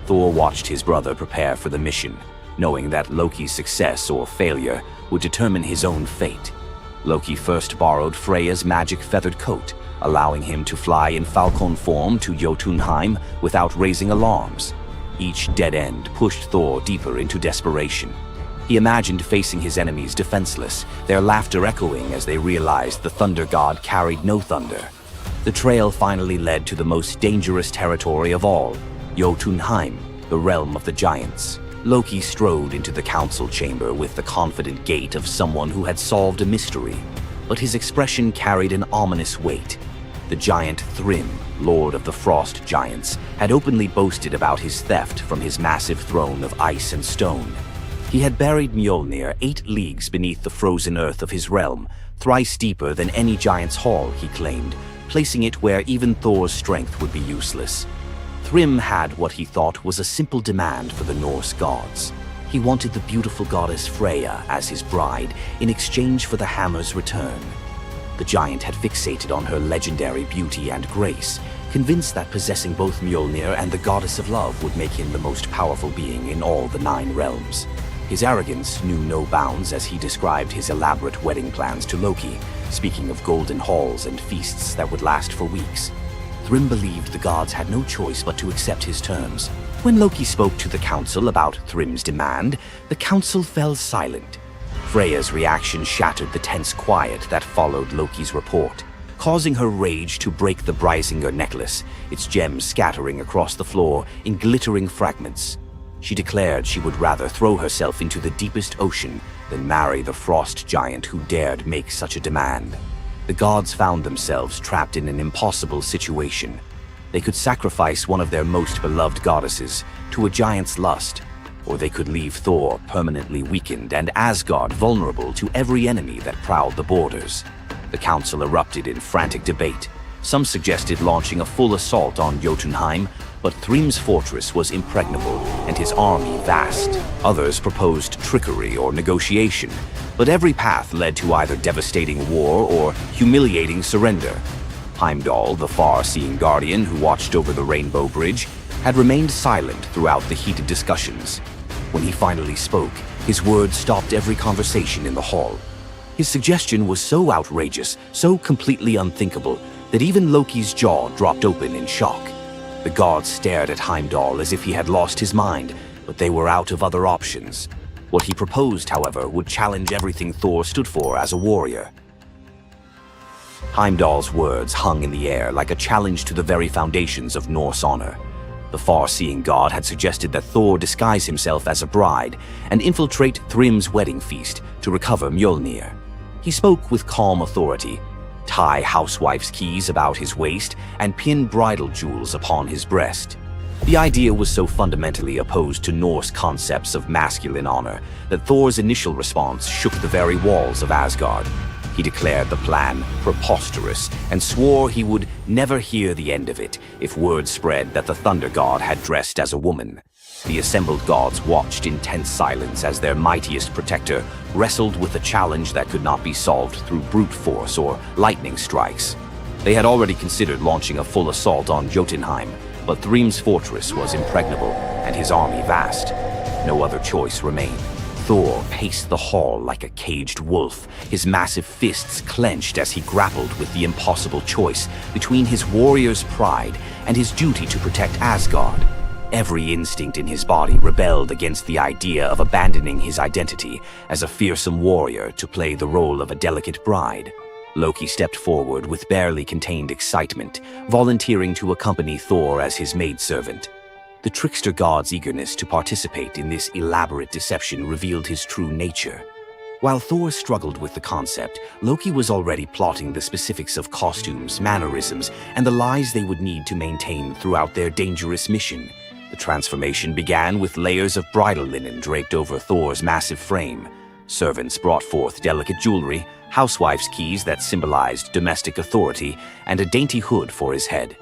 Thor watched his brother prepare for the mission, knowing that Loki's success or failure would determine his own fate. Loki first borrowed Freya's magic feathered coat, allowing him to fly in falcon form to Jotunheim without raising alarms. Each dead end pushed Thor deeper into desperation. He imagined facing his enemies defenseless, their laughter echoing as they realized the thunder god carried no thunder. The trail finally led to the most dangerous territory of all, Jotunheim, the realm of the giants. Loki strode into the council chamber with the confident gait of someone who had solved a mystery, but his expression carried an ominous weight. The giant Thrym, lord of the frost giants, had openly boasted about his theft from his massive throne of ice and stone. He had buried Mjolnir 8 leagues beneath the frozen earth of his realm, thrice deeper than any giant's hall, he claimed, placing it where even Thor's strength would be useless. Thrym had what he thought was a simple demand for the Norse gods. He wanted the beautiful goddess Freya as his bride in exchange for the hammer's return. The giant had fixated on her legendary beauty and grace, convinced that possessing both Mjolnir and the goddess of love would make him the most powerful being in all the 9 realms. His arrogance knew no bounds as he described his elaborate wedding plans to Loki, speaking of golden halls and feasts that would last for weeks. Thrym believed the gods had no choice but to accept his terms. When Loki spoke to the council about Thrym's demand, the council fell silent. Freya's reaction shattered the tense quiet that followed Loki's report, causing her rage to break the Brysinger necklace, its gems scattering across the floor in glittering fragments. She declared she would rather throw herself into the deepest ocean than marry the frost giant who dared make such a demand. The gods found themselves trapped in an impossible situation. They could sacrifice one of their most beloved goddesses to a giant's lust, or they could leave Thor permanently weakened and Asgard vulnerable to every enemy that prowled the borders. The council erupted in frantic debate. Some suggested launching a full assault on Jotunheim, but Thrym's fortress was impregnable and his army vast. Others proposed trickery or negotiation, but every path led to either devastating war or humiliating surrender. Heimdall, the far-seeing guardian who watched over the Rainbow Bridge, had remained silent throughout the heated discussions. When he finally spoke, his words stopped every conversation in the hall. His suggestion was so outrageous, so completely unthinkable, that even Loki's jaw dropped open in shock. The gods stared at Heimdall as if he had lost his mind, but they were out of other options. What he proposed, however, would challenge everything Thor stood for as a warrior. Heimdall's words hung in the air like a challenge to the very foundations of Norse honor. The far-seeing god had suggested that Thor disguise himself as a bride and infiltrate Thrym's wedding feast to recover Mjolnir. He spoke with calm authority, tie housewife's keys about his waist, and pin bridal jewels upon his breast. The idea was so fundamentally opposed to Norse concepts of masculine honor that Thor's initial response shook the very walls of Asgard. He declared the plan preposterous and swore he would never hear the end of it if word spread that the Thunder God had dressed as a woman. The assembled gods watched in tense silence as their mightiest protector wrestled with a challenge that could not be solved through brute force or lightning strikes. They had already considered launching a full assault on Jotunheim, but Thrym's fortress was impregnable and his army vast. No other choice remained. Thor paced the hall like a caged wolf, his massive fists clenched as he grappled with the impossible choice between his warrior's pride and his duty to protect Asgard. Every instinct in his body rebelled against the idea of abandoning his identity as a fearsome warrior to play the role of a delicate bride. Loki stepped forward with barely contained excitement, volunteering to accompany Thor as his maidservant. The trickster god's eagerness to participate in this elaborate deception revealed his true nature. While Thor struggled with the concept, Loki was already plotting the specifics of costumes, mannerisms, and the lies they would need to maintain throughout their dangerous mission. The transformation began with layers of bridal linen draped over Thor's massive frame. Servants brought forth delicate jewelry, housewife's keys that symbolized domestic authority, and a dainty hood for his head.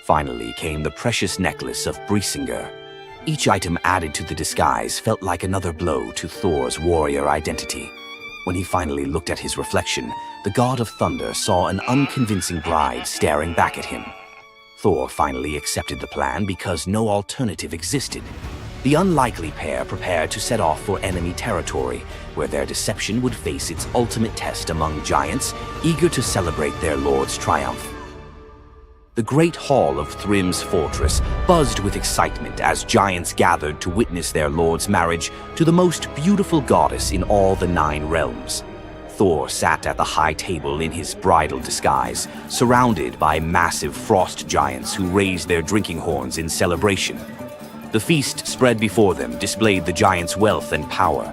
Finally came the precious necklace of Brysinger. Each item added to the disguise felt like another blow to Thor's warrior identity. When he finally looked at his reflection, the god of thunder saw an unconvincing bride staring back at him. Thor finally accepted the plan because no alternative existed. The unlikely pair prepared to set off for enemy territory, where their deception would face its ultimate test among giants, eager to celebrate their lord's triumph. The great hall of Thrym's fortress buzzed with excitement as giants gathered to witness their lord's marriage to the most beautiful goddess in all the 9 realms. Thor sat at the high table in his bridal disguise, surrounded by massive frost giants who raised their drinking horns in celebration. The feast spread before them displayed the giants' wealth and power.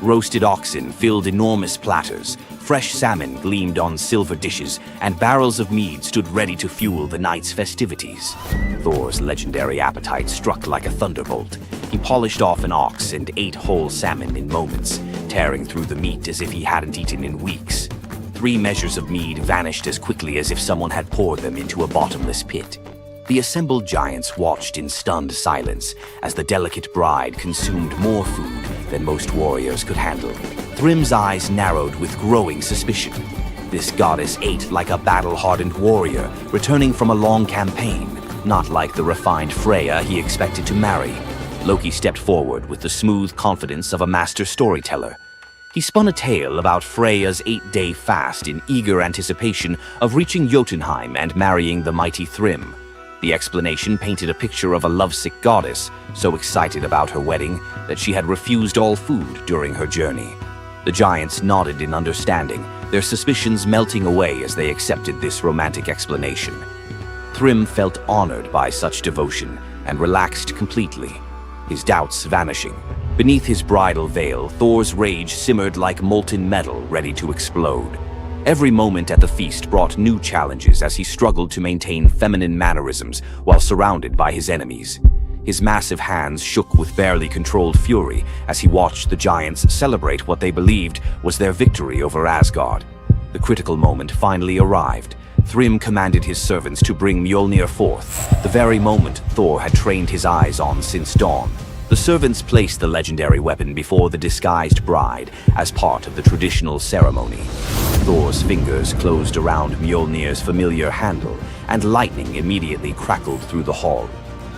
Roasted oxen filled enormous platters, fresh salmon gleamed on silver dishes, and barrels of mead stood ready to fuel the night's festivities. Thor's legendary appetite struck like a thunderbolt. He polished off an ox and ate whole salmon in moments, tearing through the meat as if he hadn't eaten in weeks. 3 measures of mead vanished as quickly as if someone had poured them into a bottomless pit. The assembled giants watched in stunned silence as the delicate bride consumed more food than most warriors could handle. Thrym's eyes narrowed with growing suspicion. This goddess ate like a battle-hardened warrior, returning from a long campaign, not like the refined Freya he expected to marry. Loki stepped forward with the smooth confidence of a master storyteller. He spun a tale about Freya's 8-day fast in eager anticipation of reaching Jotunheim and marrying the mighty Thrym. The explanation painted a picture of a lovesick goddess, so excited about her wedding that she had refused all food during her journey. The giants nodded in understanding, their suspicions melting away as they accepted this romantic explanation. Thrym felt honored by such devotion and relaxed completely, his doubts vanishing. Beneath his bridal veil, Thor's rage simmered like molten metal ready to explode. Every moment at the feast brought new challenges as he struggled to maintain feminine mannerisms while surrounded by his enemies. His massive hands shook with barely controlled fury as he watched the giants celebrate what they believed was their victory over Asgard. The critical moment finally arrived. Thrym commanded his servants to bring Mjolnir forth, the very moment Thor had trained his eyes on since dawn. The servants placed the legendary weapon before the disguised bride as part of the traditional ceremony. Thor's fingers closed around Mjolnir's familiar handle, and lightning immediately crackled through the hall.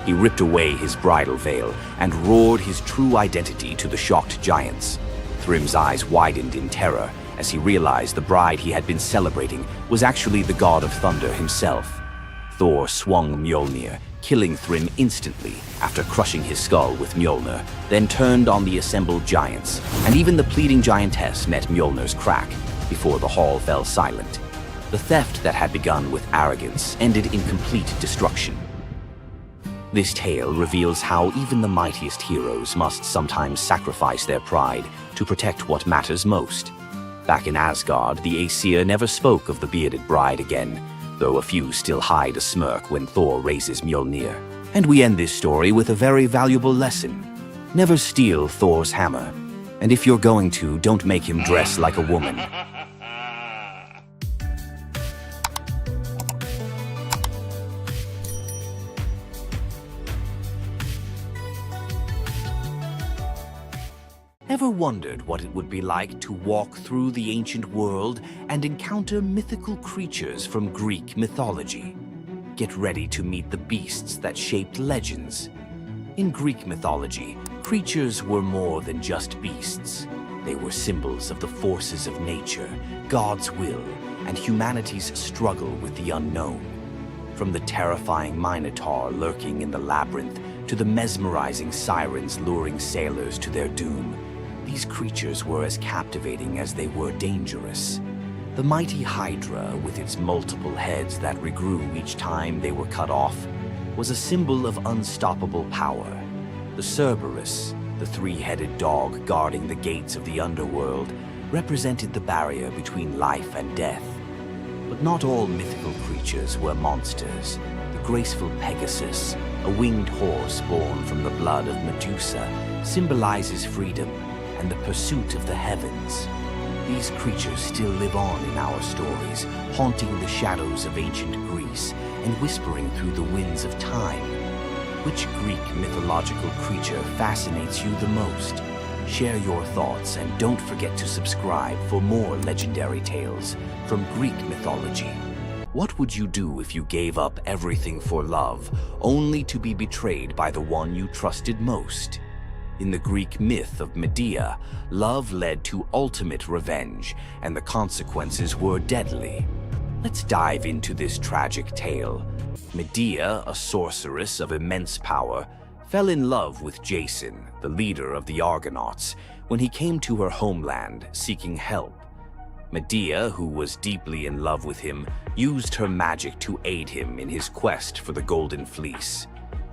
He ripped away his bridal veil and roared his true identity to the shocked giants. Thrym's eyes widened in terror as he realized the bride he had been celebrating was actually the god of thunder himself. Thor swung Mjolnir, killing Thrym instantly after crushing his skull with Mjolnir, then turned on the assembled giants, and even the pleading giantess met Mjolnir's crack before the hall fell silent. The theft that had begun with arrogance ended in complete destruction. This tale reveals how even the mightiest heroes must sometimes sacrifice their pride to protect what matters most. Back in Asgard, the Aesir never spoke of the bearded bride again, though a few still hide a smirk when Thor raises Mjolnir. And we end this story with a very valuable lesson. Never steal Thor's hammer. And if you're going to, don't make him dress like a woman. Ever wondered what it would be like to walk through the ancient world and encounter mythical creatures from Greek mythology? Get ready to meet the beasts that shaped legends. In Greek mythology, creatures were more than just beasts. They were symbols of the forces of nature, God's will, and humanity's struggle with the unknown. From the terrifying Minotaur lurking in the labyrinth to the mesmerizing sirens luring sailors to their doom, these creatures were as captivating as they were dangerous. The mighty Hydra, with its multiple heads that regrew each time they were cut off, was a symbol of unstoppable power. The Cerberus, the three-headed dog guarding the gates of the underworld, represented the barrier between life and death. But not all mythical creatures were monsters. The graceful Pegasus, a winged horse born from the blood of Medusa, symbolizes freedom and the pursuit of the heavens. These creatures still live on in our stories, haunting the shadows of ancient Greece and whispering through the winds of time. Which Greek mythological creature fascinates you the most? Share your thoughts and don't forget to subscribe for more legendary tales from Greek mythology. What would you do if you gave up everything for love, only to be betrayed by the one you trusted most? In the Greek myth of Medea, love led to ultimate revenge, and the consequences were deadly. Let's dive into this tragic tale. Medea, a sorceress of immense power, fell in love with Jason, the leader of the Argonauts, when he came to her homeland seeking help. Medea, who was deeply in love with him, used her magic to aid him in his quest for the Golden Fleece.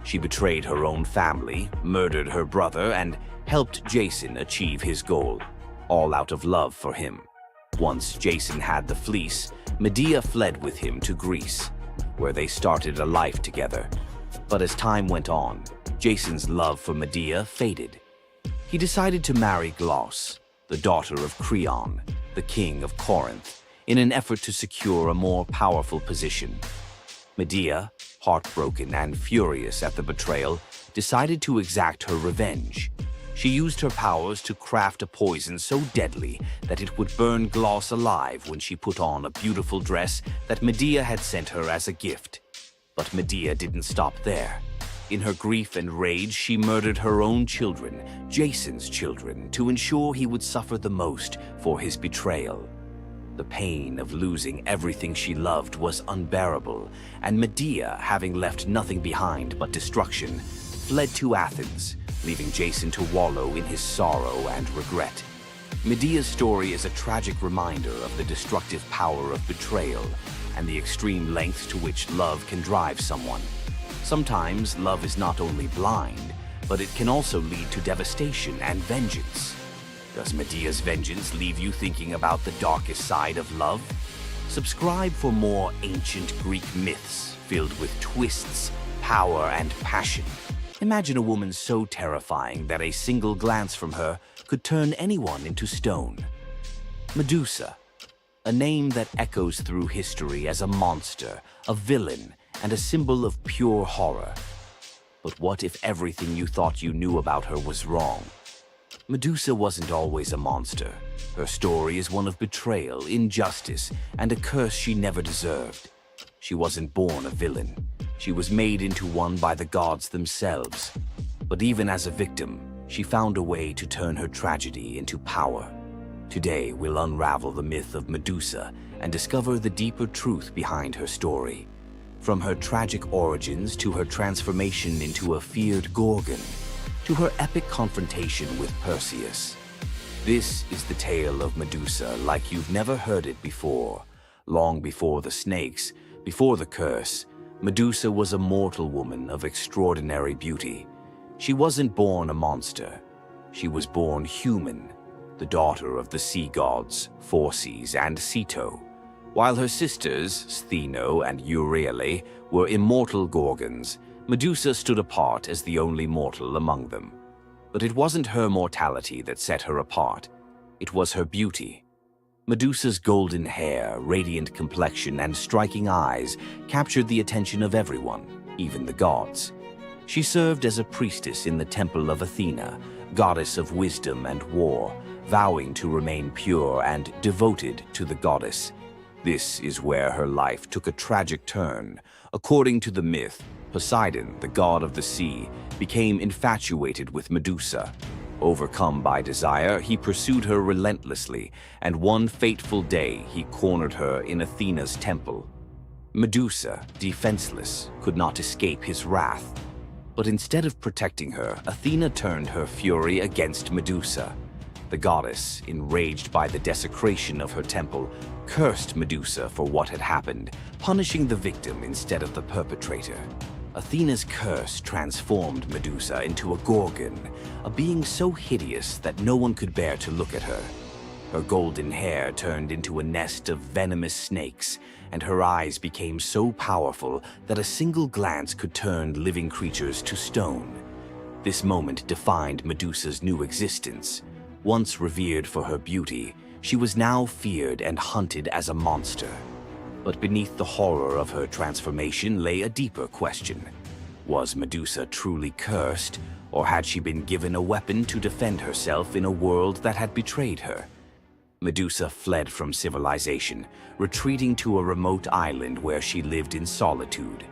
She betrayed her own family, murdered her brother, and helped Jason achieve his goal, all out of love for him. Once Jason had the fleece, Medea fled with him to Greece, where they started a life together. But as time went on, Jason's love for Medea faded. He decided to marry Glauce, the daughter of Creon, the king of Corinth, in an effort to secure a more powerful position. Medea, heartbroken and furious at the betrayal, decided to exact her revenge. She used her powers to craft a poison so deadly that it would burn Glauce alive when she put on a beautiful dress that Medea had sent her as a gift. But Medea didn't stop there. In her grief and rage, she murdered her own children, Jason's children, to ensure he would suffer the most for his betrayal. The pain of losing everything she loved was unbearable, and Medea, having left nothing behind but destruction, fled to Athens, leaving Jason to wallow in his sorrow and regret. Medea's story is a tragic reminder of the destructive power of betrayal and the extreme lengths to which love can drive someone. Sometimes love is not only blind, but it can also lead to devastation and vengeance. Does Medea's vengeance leave you thinking about the darkest side of love? Subscribe for more ancient Greek myths filled with twists, power, and passion. Imagine a woman so terrifying that a single glance from her could turn anyone into stone. Medusa, a name that echoes through history as a monster, a villain, and a symbol of pure horror. But what if everything you thought you knew about her was wrong? Medusa wasn't always a monster. Her story is one of betrayal, injustice, and a curse she never deserved. She wasn't born a villain. She was made into one by the gods themselves. But even as a victim, she found a way to turn her tragedy into power. Today, we'll unravel the myth of Medusa and discover the deeper truth behind her story. From her tragic origins to her transformation into a feared gorgon, to her epic confrontation with Perseus. This is the tale of Medusa like you've never heard it before. Long before the snakes, before the curse, Medusa was a mortal woman of extraordinary beauty. She wasn't born a monster. She was born human, the daughter of the sea gods, Phorcys and Ceto. While her sisters, Stheno and Euryale, were immortal gorgons, Medusa stood apart as the only mortal among them. But it wasn't her mortality that set her apart. It was her beauty. Medusa's golden hair, radiant complexion, and striking eyes captured the attention of everyone, even the gods. She served as a priestess in the temple of Athena, goddess of wisdom and war, vowing to remain pure and devoted to the goddess. This is where her life took a tragic turn. According to the myth, Poseidon, the god of the sea, became infatuated with Medusa. Overcome by desire, he pursued her relentlessly, and one fateful day he cornered her in Athena's temple. Medusa, defenseless, could not escape his wrath. But instead of protecting her, Athena turned her fury against Medusa. The goddess, enraged by the desecration of her temple, cursed Medusa for what had happened, punishing the victim instead of the perpetrator. Athena's curse transformed Medusa into a gorgon, a being so hideous that no one could bear to look at her. Her golden hair turned into a nest of venomous snakes, and her eyes became so powerful that a single glance could turn living creatures to stone. This moment defined Medusa's new existence. Once revered for her beauty, she was now feared and hunted as a monster. But beneath the horror of her transformation lay a deeper question. Was Medusa truly cursed, or had she been given a weapon to defend herself in a world that had betrayed her? Medusa fled from civilization, retreating to a remote island where she lived in solitude.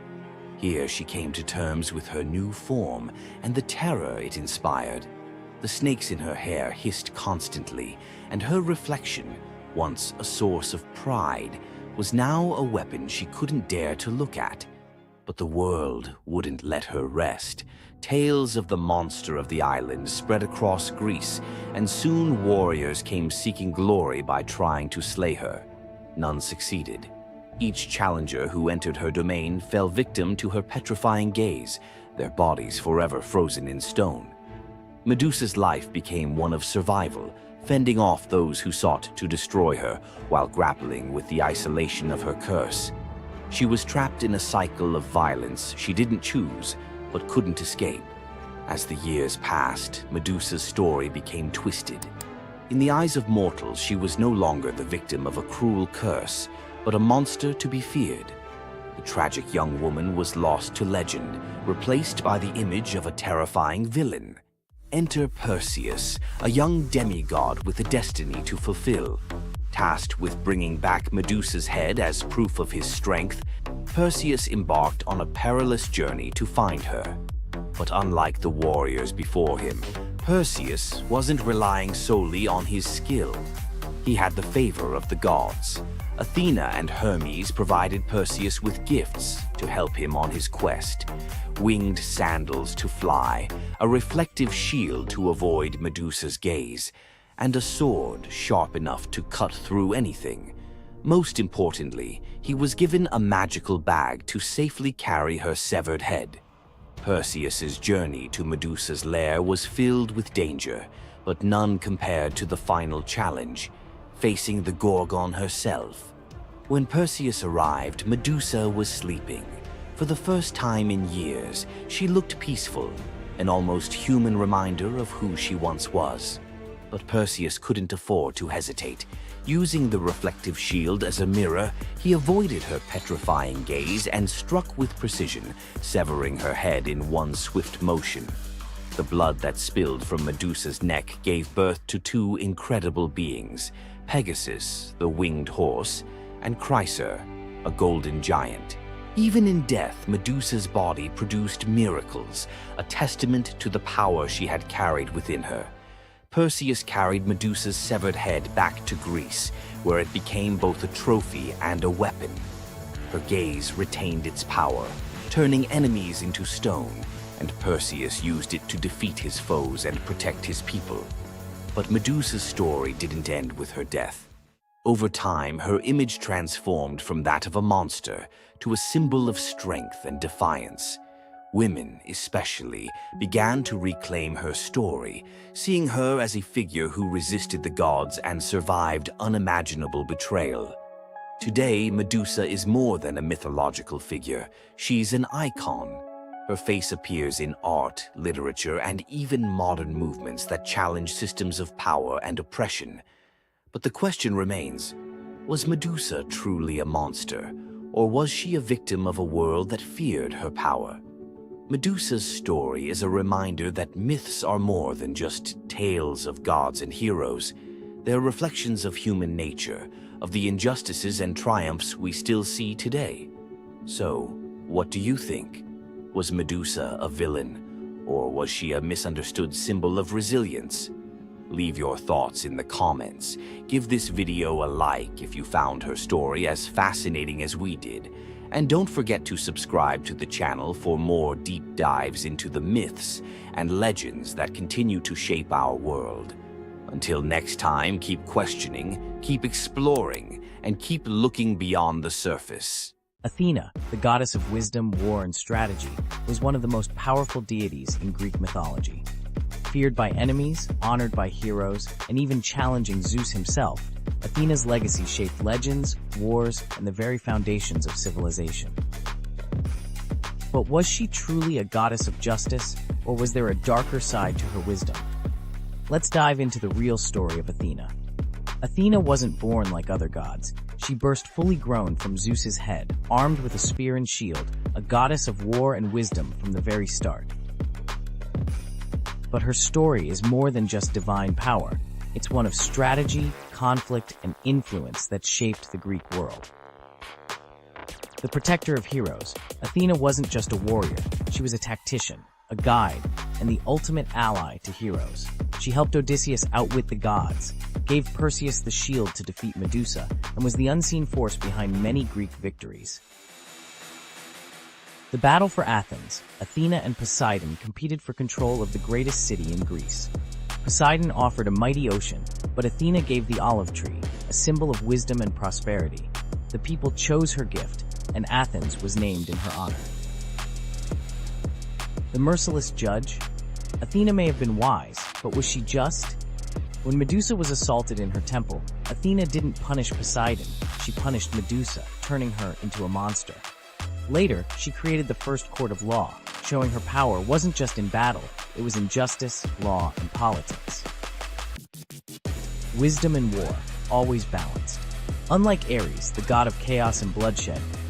Here she came to terms with her new form and the terror it inspired. The snakes in her hair hissed constantly, and her reflection, once a source of pride, was now a weapon she couldn't dare to look at. But the world wouldn't let her rest. Tales of the monster of the island spread across Greece, and soon warriors came seeking glory by trying to slay her. None succeeded. Each challenger who entered her domain fell victim to her petrifying gaze, their bodies forever frozen in stone. Medusa's life became one of survival, fending off those who sought to destroy her while grappling with the isolation of her curse. She was trapped in a cycle of violence she didn't choose, but couldn't escape. As the years passed, Medusa's story became twisted. In the eyes of mortals, she was no longer the victim of a cruel curse, but a monster to be feared. The tragic young woman was lost to legend, replaced by the image of a terrifying villain. Enter Perseus, a young demigod with a destiny to fulfill. Tasked with bringing back Medusa's head as proof of his strength, Perseus embarked on a perilous journey to find her. But unlike the warriors before him, Perseus wasn't relying solely on his skill. He had the favor of the gods. Athena and Hermes provided Perseus with gifts to help him on his quest. Winged sandals to fly, a reflective shield to avoid Medusa's gaze, and a sword sharp enough to cut through anything. Most importantly, he was given a magical bag to safely carry her severed head. Perseus's journey to Medusa's lair was filled with danger, but none compared to the final challenge, facing the Gorgon herself. When Perseus arrived, Medusa was sleeping. For the first time in years, she looked peaceful, an almost human reminder of who she once was. But Perseus couldn't afford to hesitate. Using the reflective shield as a mirror, he avoided her petrifying gaze and struck with precision, severing her head in one swift motion. The blood that spilled from Medusa's neck gave birth to two incredible beings, Pegasus, the winged horse, and Chryser, a golden giant. Even in death, Medusa's body produced miracles, a testament to the power she had carried within her. Perseus carried Medusa's severed head back to Greece, where it became both a trophy and a weapon. Her gaze retained its power, turning enemies into stone, and Perseus used it to defeat his foes and protect his people. But Medusa's story didn't end with her death. Over time, her image transformed from that of a monster to a symbol of strength and defiance. Women, especially, began to reclaim her story, seeing her as a figure who resisted the gods and survived unimaginable betrayal. Today, Medusa is more than a mythological figure. She's an icon. Her face appears in art, literature, and even modern movements that challenge systems of power and oppression. But the question remains, was Medusa truly a monster, or was she a victim of a world that feared her power? Medusa's story is a reminder that myths are more than just tales of gods and heroes. They're reflections of human nature, of the injustices and triumphs we still see today. So, what do you think? Was Medusa a villain, or was she a misunderstood symbol of resilience? Leave your thoughts in the comments. Give this video a like if you found her story as fascinating as we did. And don't forget to subscribe to the channel for more deep dives into the myths and legends that continue to shape our world. Until next time, keep questioning, keep exploring, and keep looking beyond the surface. Athena, the goddess of wisdom, war, and strategy, was one of the most powerful deities in Greek mythology. Feared by enemies, honored by heroes, and even challenging Zeus himself, Athena's legacy shaped legends, wars, and the very foundations of civilization. But was she truly a goddess of justice, or was there a darker side to her wisdom? Let's dive into the real story of Athena. Athena wasn't born like other gods. She burst fully grown from Zeus's head, armed with a spear and shield, a goddess of war and wisdom from the very start. But her story is more than just divine power. It's one of strategy, conflict, and influence that shaped the Greek world. The protector of heroes, Athena wasn't just a warrior. She was a tactician, a guide, and the ultimate ally to heroes. She helped Odysseus outwit the gods, gave Perseus the shield to defeat Medusa, and was the unseen force behind many Greek victories. The battle for Athens, Athena and Poseidon competed for control of the greatest city in Greece. Poseidon offered a mighty ocean, but Athena gave the olive tree, a symbol of wisdom and prosperity. The people chose her gift, and Athens was named in her honor. The merciless judge? Athena may have been wise, but was she just? When Medusa was assaulted in her temple, Athena didn't punish Poseidon, she punished Medusa, turning her into a monster. Later, she created the first court of law, showing her power wasn't just in battle, it was in justice, law, and politics. Wisdom and war, always balanced. Unlike Ares, the god of chaos and bloodshed,